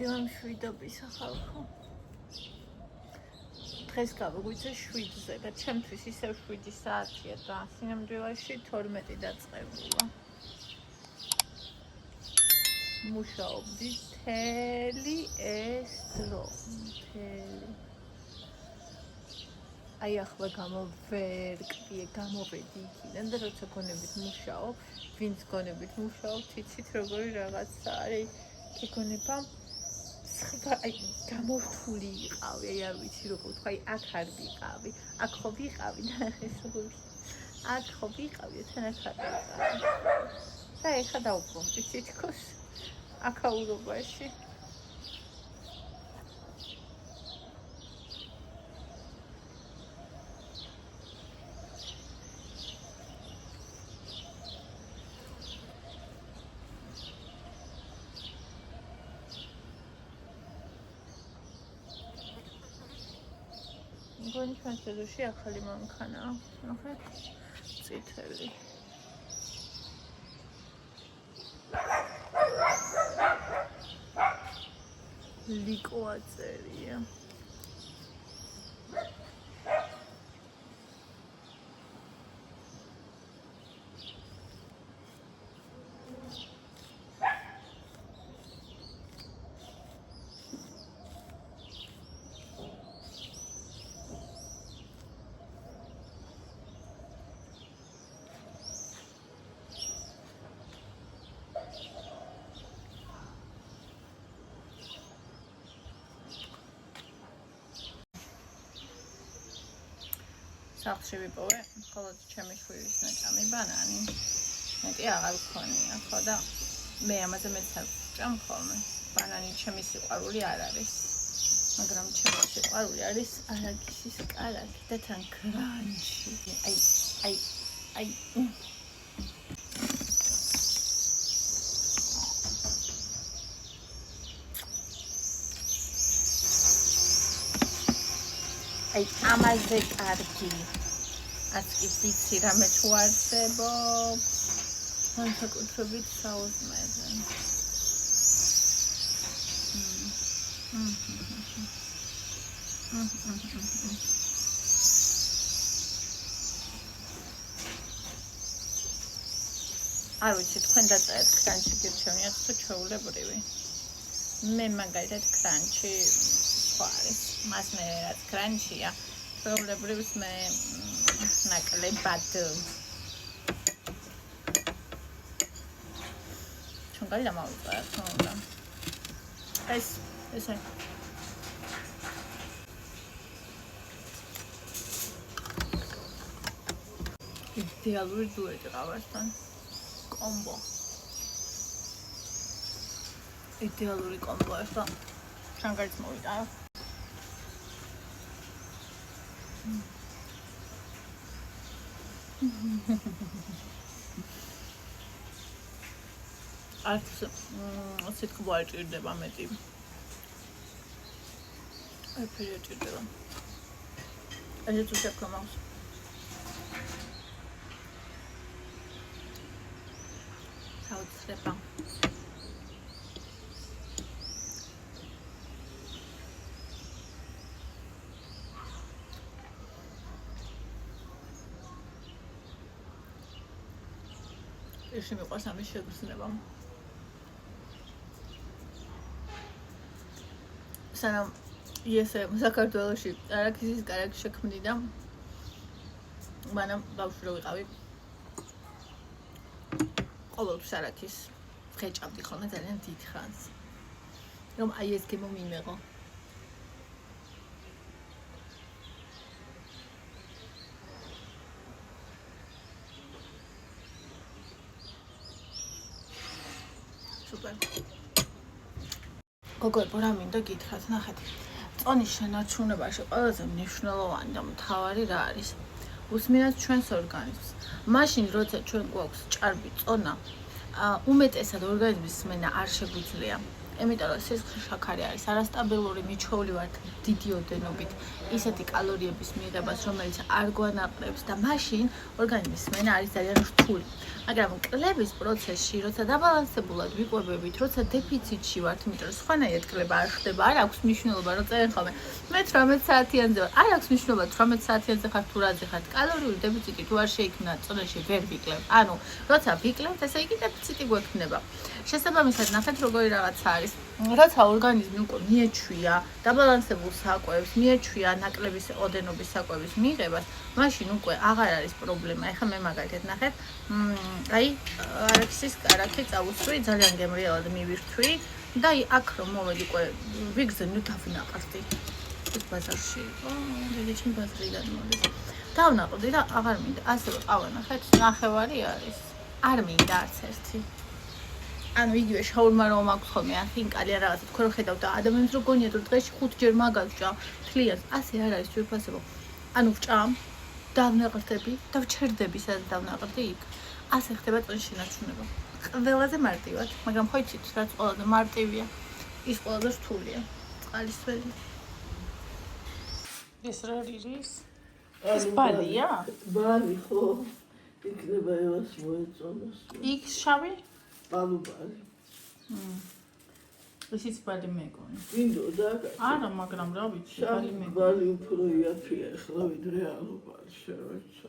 მოვიდივარ მშვიდობისა ხალხო. დღეს გავიგვიძე 7-ზე და ჩემთვის ისევ 7 საათია და სინამდვილეში 12 დაწყებულა. მუშაობდი მთელი ეს დრო. აი ახლა გამოვედი იქიდან და როცა გონებით მუშაობ, ვინც გონებით მუშაობ, თიცით როგორი რაღაცა არის, გიგონება სხვა აი გამორთული იყავი, აი არ ვიცი როგორ ვთქვა, აი აქ არ ვიყავი, აქ ხო ვიყავი და ეს როგორ აქ ხო ვიყავი, თან აქ არ ვიყავი. და ეხა დავუბრუნდი თითქოს აქაურობაში. მგონი ჩვენ სეზონში ახალი მანქანაა. ნახეთ, წითელი. ლიკო აწერია. სახლში ვიპოვე მხოლოდ ჩემი შვილის ნაჭამი ბანანი. მეტი აღარ ვქონია, ხო და მე ამაზე მეც არ ვჭამ ხოლმე. ბანანი ჩემი სიყვარული არ არის. მაგრამ ჩემი სიყვარული არის არაქისის კალათი და თან კრანჩი. აი. აი ამაზე კარგი. აცი ვიცი რამე თუ არსებობს. განსაკუთრებით საუზმეზე. არ ვიცი თქვენ დაწერეთ კრანჩი გირჩევნიათ თუ ჩვეულებრივი. მე მაგალითად კრანჩი სხვა არის. მას მე რაც კრანჩია ჩვეულებრივს მე ნაკლებად ჩონგალი დამავიწყე რა უნდა. ესე იდეალური დუეტი ყავასთან კომბო. იდეალური კომბო ახლა ჩანგარიც მოვიტანო. სიტყვა არ ჭირდება მეტი. ეფერი ჭირდება. ესე თუ შექმნავს. საოცრება. ეში მიყვარს ამის შეგრძნება. სანამ ისე საქართველოში არაქისის კარაქი შექმნი და მანამ ბავშვი რო ვიყავი ყოველთვის არაქის ვღეჭავდი ხოლმე ძალიან დიდ ხანს. რომ აი ეს გემო მიმეღო. სუპერ. გოგოებო რა მინდა გითხრათ, ნახეთ. წონის შენარჩუნებაში ყველაზე მნიშვნელოვანი და მთავარი რა არის? უსმინოთ ჩვენს ორგანიზმს. მაშინ როცა ჩვენ გვაქვს ჭარბი წონა, უმეტესად ორგანიზმის სმენა არ შეგვიძლია. იმიტომ რომ სისხლში შაქარი არის არასტაბილური, მიჩვეული ვართ დიდი ოდენობით ისეთი კალორიების მიღებას, რომელიც არ გვანაყრებს და მაშინ ორგანიზმის სმენა არის ძალიან რთული. მაგრამ კლების პროცესში, როცა დაბალანსებულად ვიკვებებით, როცა დეფიციტში ვართ, იმიტომ რომ სხვანაირად კლება არ ხდება, არ აქვს მნიშვნელობა, რომ წერენ ხოლმე მე 18 საათიანზე ვარ. არ აქვს მნიშვნელობა 18 საათიანზე ხარ თუ რაზე ხარ. კალორიული დეფიციტი თუ არ შეიქმნა წონაში ვერ ვიკლებ. ანუ როცა ვიკლებთ, ესე იგი დეფიციტი გვექნება. შესაბამისად, ნახეთ როგორი რაღაცა არის. როცა ორგანიზმი უკვე მიეჩვია დაბალანსებულ საკვებს, მიეჩვია ნაკლების ოდენობის საკვების მიღებას, მაშინ უკვე აღარ არის პრობლემა. ეხლა მე მაგალითად ნახეთ, აი არაქსის კარაქი წავუსვი, ძალიან გემრიელად მივირთვი და აქ რომ მოვედი უკვე ვიგზნო დავნაყრდი. ეს ბაზარში იყო, დედაჩემ ბაზრიდან მოდის. დავნაყრდი და აღარ მინდა. ასე ვიყავ, ნახეთ, ნახევარი არის. არ მინდა არც ერთი. ანუ იგივე შაურმა რომ აქვს ხოლმე ან ხინკალი ან რაღაცა თქვენ ხედავთ და ადამიანს რო გონიათ რომ დღეში 5 ჯერ მაგას ვჭამ თლიანს ასე არ არის ძვირფასება. ანუ ვჭამ დავნაყრდები და ვჩერდები სადაც დავნაყრდი იქ. ასე ხდება წონში ნაჩვენება. ყველაზე მარტივად, მაგრამ ხო იცით რაც ყველაზე მარტივია, ის ყველაზე რთულია. წყალისველი. ეს რა არის? ეს ბალია? ბალი ხო. იქნება ევას მოეწონოს. იქ შავი? ბალი. ისიც ბალი მეკონი. მინდოდა არა, მაგრამ რა ვიცი, ბალი მეკონი. ბალი უფრო იაფია ახლა ვიდრე ალუბალი შევეცო.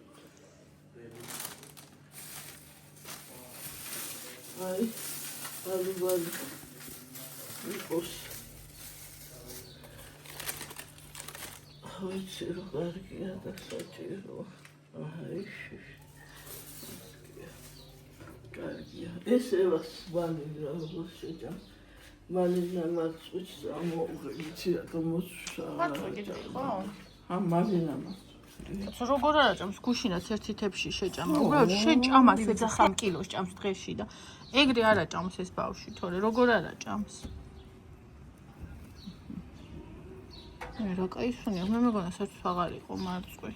აი, ალუბალი. იყოს. ვიცი რომ კარგია და საჭიროა. აი, კარგია. ეს ევას ბალი რა შეჭამ. მალინა მაწუჩს ამოუღებიცი რატომ მოსვლა. მაწუჩი ხო? მალინა მას. როგორ არა ჭამს გუშინაც ერთი თებში შეჭამა. უბრალოდ შეჭამას ეცა 3 კილოს ჭამს დღეში და ეგრე არა ჭამს ეს ბავშვი, თორე როგორ არა ჭამს. რა კაი სუნია, მე მეგონა საერთოდ აღარ იყო მარწყვი.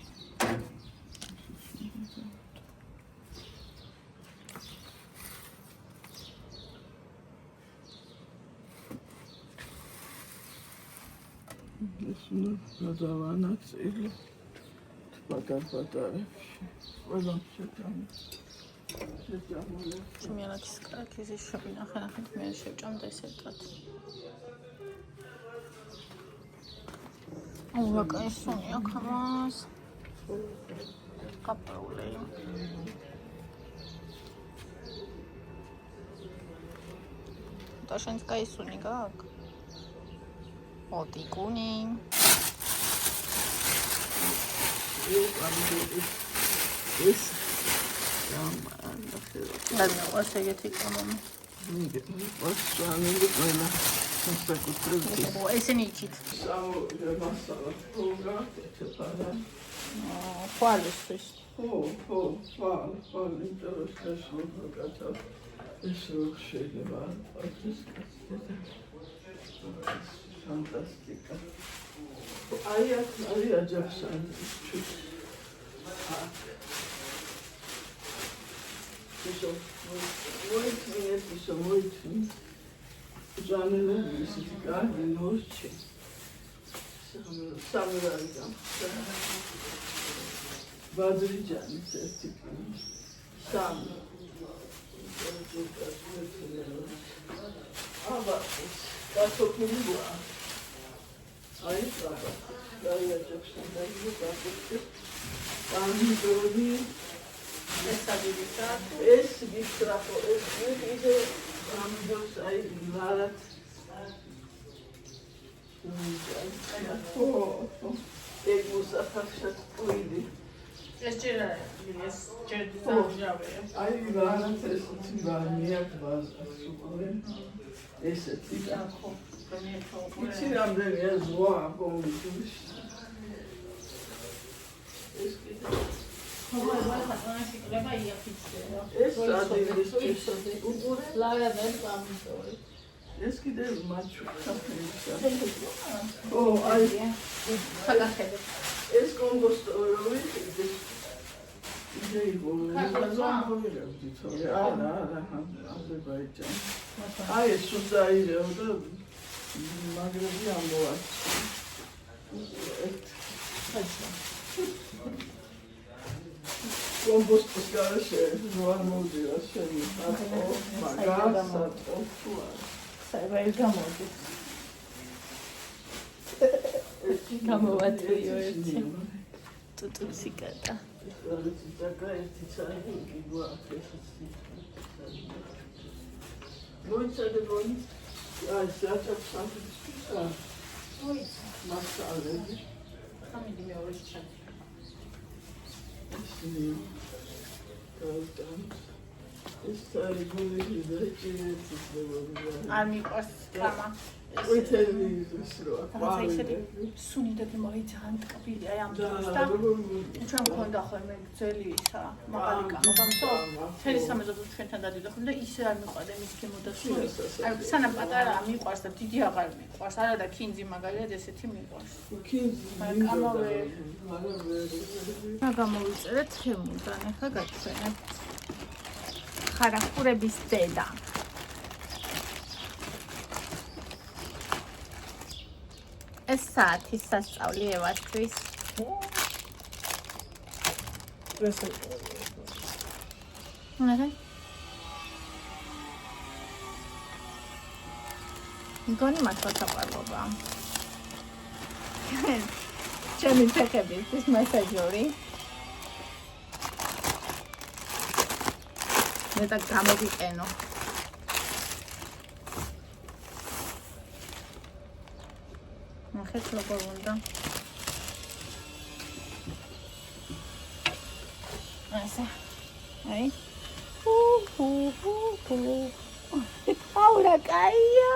ეს ნადავანაწილი პატარ-პატარებში ყველამ შეჭამს. ჩემიანაკის კარაქიზის შობი ნახე მე შევჭამ და ეს ერთად. აუ კაი სუნია ქამას. კაპაულე. და შენს კაი სუნი გაქვს? ოტიკუნი. ეს და ნაყვას ეგეთი კამომა. ვასვანილი ყველა საკუთრებით. ესენი იქით. მასალა პროგრამა ეცეფარა. ხვალისთვის. ხო, ხვალ, ინტერესებს გაკაცა. ეს შეიძლება არის ფანტასტიკა. აი აჯახსანი ჩუს. ისო მოიწმინე. ჟანელი ისეთი კარგი ნორჩი. სამურაი. ბადრიჯანის ერთი კილი. სამი. აბა გასოფილი გვა. აი აბა. დაიაჭებსან და იგი გასოფილი. პანდორი ეს გისტრაფო ეს ისე ამბობს აი ვარად ეგ მოსახერხეთ ყიდი ეს ჯერ დაჟავე აი ვარად ეს ციბანია გვაზას უკვე ესეთი ხო იცი რამდენია ზღვა კომუნიკაციის ეს კიდე ეს ადილის უგურე ლავერდენ გამიწორი ეს კიდე მაჩუკა ო აი ხაგახედე ეს კომბოსტორი აი ეს უძაირეო და მაგრები ამოვაჩი. კომპოსტის გარშე ზوار მოვდიო შენი. მაგას ატყოა. საერთოდ გამოდის. გამოვატვიო ერთი. ტუტუციკატა. არ მიყვარს კამა. სუნიდები მოიძან ტკბილი აი ამ დროს და ჩვენ მქონდა ხოლმე ძველი ისა მაღალი კამა გამსო თელი სამეზობლო ჩვენთან დადიოდა ხოლმე და ისე არ მიყვარდა მის გემოდა სული აი სანამ პატარაა მიყვარს და დიდი აღარ მიყვარს არა და კინძი მაგალითად ესეთი მიყვარს კამავე გამოვიწერეთ თემუდან ახლა გაჩვენებ ხარახურების დედა ეს საათის სასწავლი ევასთვის. მგონი მართლა საყვარლობა. ჩემი ფეხების მასაჟორი. მე და გამოვიყენო. ნახეთ როგორ უნდა. ასე. აი. აუ რა კაია.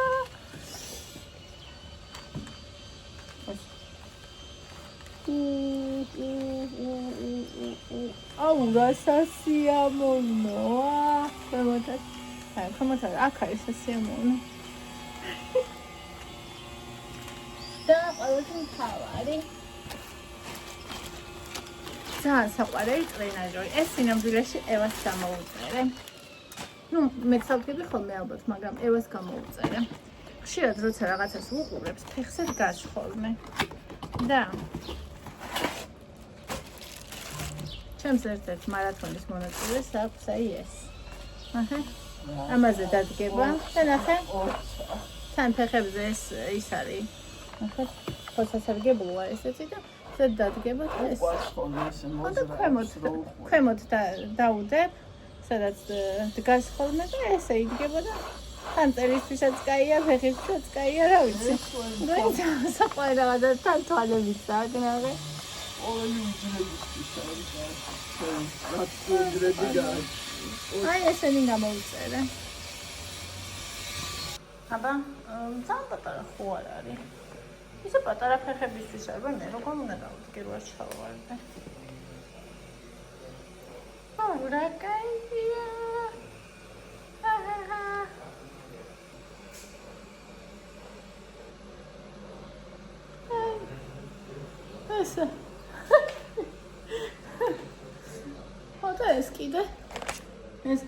აუ რა სასიამოვნოა. ხომოთად. აი, ხომოთად აქ არის სასიამოვნო. და ყველაზე მთავარი ძალიან საყვარელი ტრენაჟორი. ეს სინამდვილეში ევას გამოუწერე. ნუ მეც ავგები ხოლმე ალბათ, მაგრამ ევას გამოუწერე. ხშირად როცა რაღაცას უყურებს, ფეხზე დგას ხოლმე. და ჩემს ერთ-ერთ მარათონის მონაწილეს აქვს აი ეს. აჰა. ამაზე დადგება და ნახე. თან ფეხებზე ეს ის არის. ახლა ფოსასარგებლოა ესეთი და ზედ დადგება ეს. და ქვემოთ დაუდებ, სადაც დგას ხოლმე და ესე იდგება და თან წერისთვისაც კაია, ფეხისთვისაც კაია, რა ვიცი. და საყვარელია და თან თვალებიც აგნაღე. აი ესენი გამოვიწერე. აბა, ძალიან პატარა ხო არ არის. ისე პატარა ფეხებისთვის არა, მე როგორ უნდა დავდგე რა ჩავარდე. აუ რა კაია. აჰა. ასე. ხოდა ეს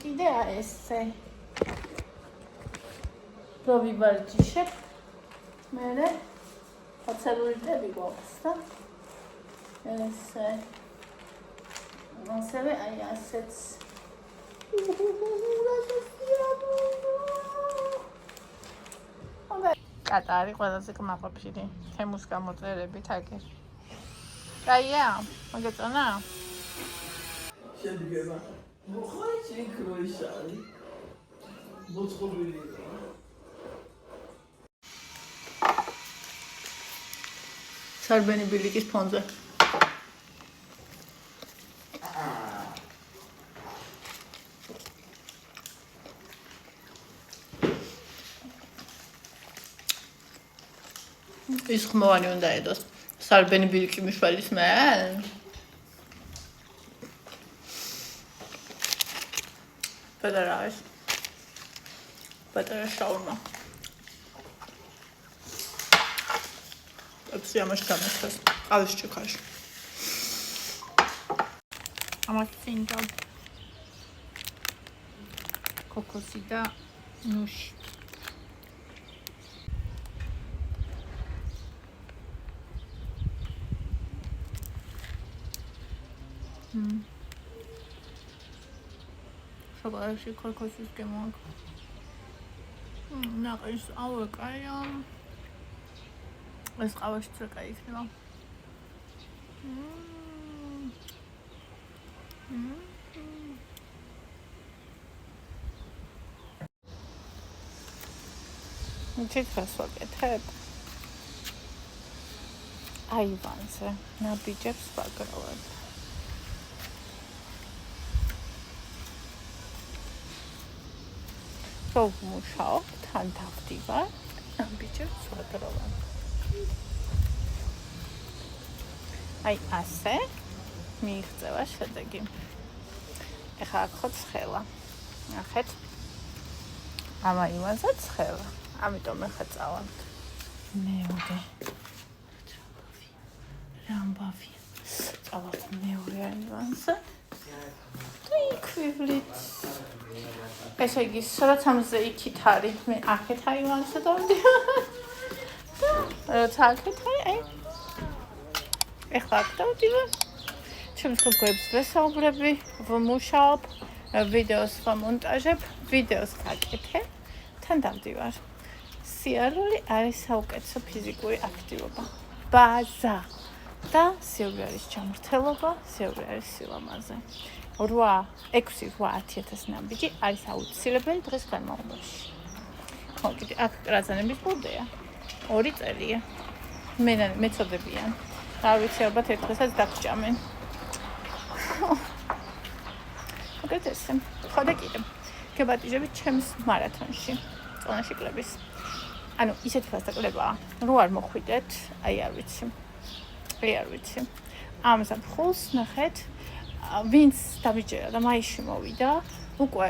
კიდე ესე. პროვიბარჯიშებ. მერე აცელულიტები გვაქვს და ესე. ასევე აი ასეც. კატარი ყველაზე კმაყოფილი თემუს გამოწერებით აგერ. კაია, მოგეწონა? შედგება. მოხოი ცინქროისარი. მოწყობილია. სარბენი ბილიკის ფონზე. ის ხმოვანი უნდა ედოს. სარბენი ბილიკი მიშვალის მე. პატარა არის. პატარა შაურმა. აფსი ამას გამოსხეს. ყავის ჭიქაში. ამას წინდა კოკოსი და ნუში. შოკოლადში კოკოსის გემოაკ. ნაყის ავეკაია. ეს ყავაში ცოტა იქნება. Ცეცხლს ვაკეთებ. აივანზე ნაბიჯებს ვაგროვებ. ვმუშაობ, თან დავდივარ, ნაბიჯებს ვაგროვებ. აი ასე მიიღწევა შედეგი. ეხლა აქ ხო ცხელა. ნახეთ. ამ აივანზე ცხელა. ამიტომ ეხლა წავავთ. მეორე. რამბავი. წავავთ მეორე აივანზე. და იქვივლით. ესე იგი, სადაც ამზე იქით არის, მე აქეთ აივანზე დავდივარ. და როცა აქეთ აი ეხლა აქ დავდივარ. ჩემს გოგოებს ვესაუბრები, ვმუშაობ, ვიდეოს ვამონტაჟებ, ვიდეოს ვაკეთებ, თან დავდივარ. სიარული არის საუკეთესო ფიზიკური აქტივობა. ბაზა და სიუღე არის ჯანმრთელობა, სიუღე არის სილამაზე. 6-1000 ნაბიჯი არის აუცილებელი დღის განმავლობაში. ხო, კიდე აქ კრაზანების ბუდეა. 2 წელია. მეწოდებიან. არ ვიცი, ალბათ ერთ დღესაც დაგჭამენ. მოგეთ ესე. ხო და კიდე. გებატიჟებით ჩემს მარათონში. წონაში კლების. ანუ ისეთი ფასტაკლებაა, რო არ მოხვიდეთ, აი არ ვიცი. ამ ზაფხულს ნახეთ, ვინც დამიჯერა და მაისში მოვიდა, უკვე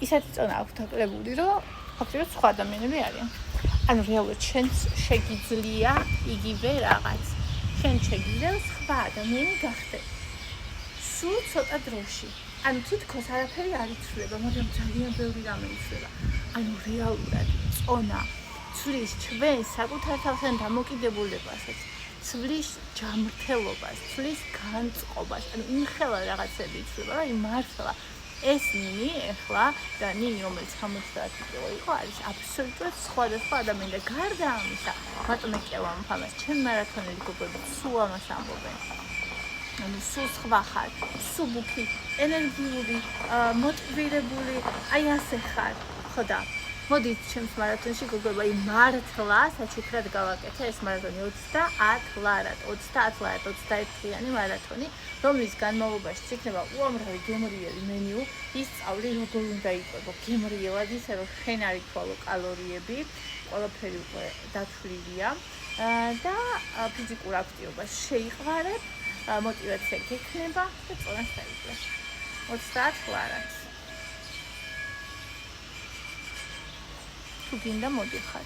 ისეთი წონა აქვს დაკლებული, რომ ფაქტობრივად სხვა ადამიანები არიან. ანუ რეალურად შენს შეგიძლია იგივე რაღაც. შენ შეგიძლია სხვა ადამიანი გახდე. სულ ცოტა დროში. ანუ თითქოს არაფერი არ იცვლება, მაგრამ ძალიან ბევრი რამე იცვლება. ანუ რეალურად წონა ცვლის ჩვენ საკუთარ თავთან დამოკიდებულებასაც, ცვლის ჯანმრთელობას, ცვლის განწყობას, ანუ იმხელა რაღაცები იცვლება, რომ მართლა ეს ნინი ეხლა და ნინი რომელიც 70 კილო იყო არის აბსოლუტურად სხვადასხვა ადამიანი და გარდა ამისა, მარტო მე კელამ ფამას, ჩემ მარათონელი გოგოები სულ ამას ამბობენ. ანუ სულ სხვა ხარ, სუბუქი, ენერგიული, მოტივირებული, აი ასე ხარ, ხო და მოდით ჩემს მარათონში გოგოება, აი მართლა საჩუქრად გავაკეთე ეს მარათონი 30 დღიანი მარათონი, რომლის განმავლობაში იქნება უამრავი გემრიელი მენიუ, ისწავლი როგორ უნდა იყვებო გემრიელად, ისე რომ შენ არ ითვალო კალორიები, ყველაფერი უკვე დათვლილია და ფიზიკურ აქტივობას შეიყვარებ, мотивация გექნება და წონას დაიწყე. 30 ლარად. თუ გინდა მოდიხარ.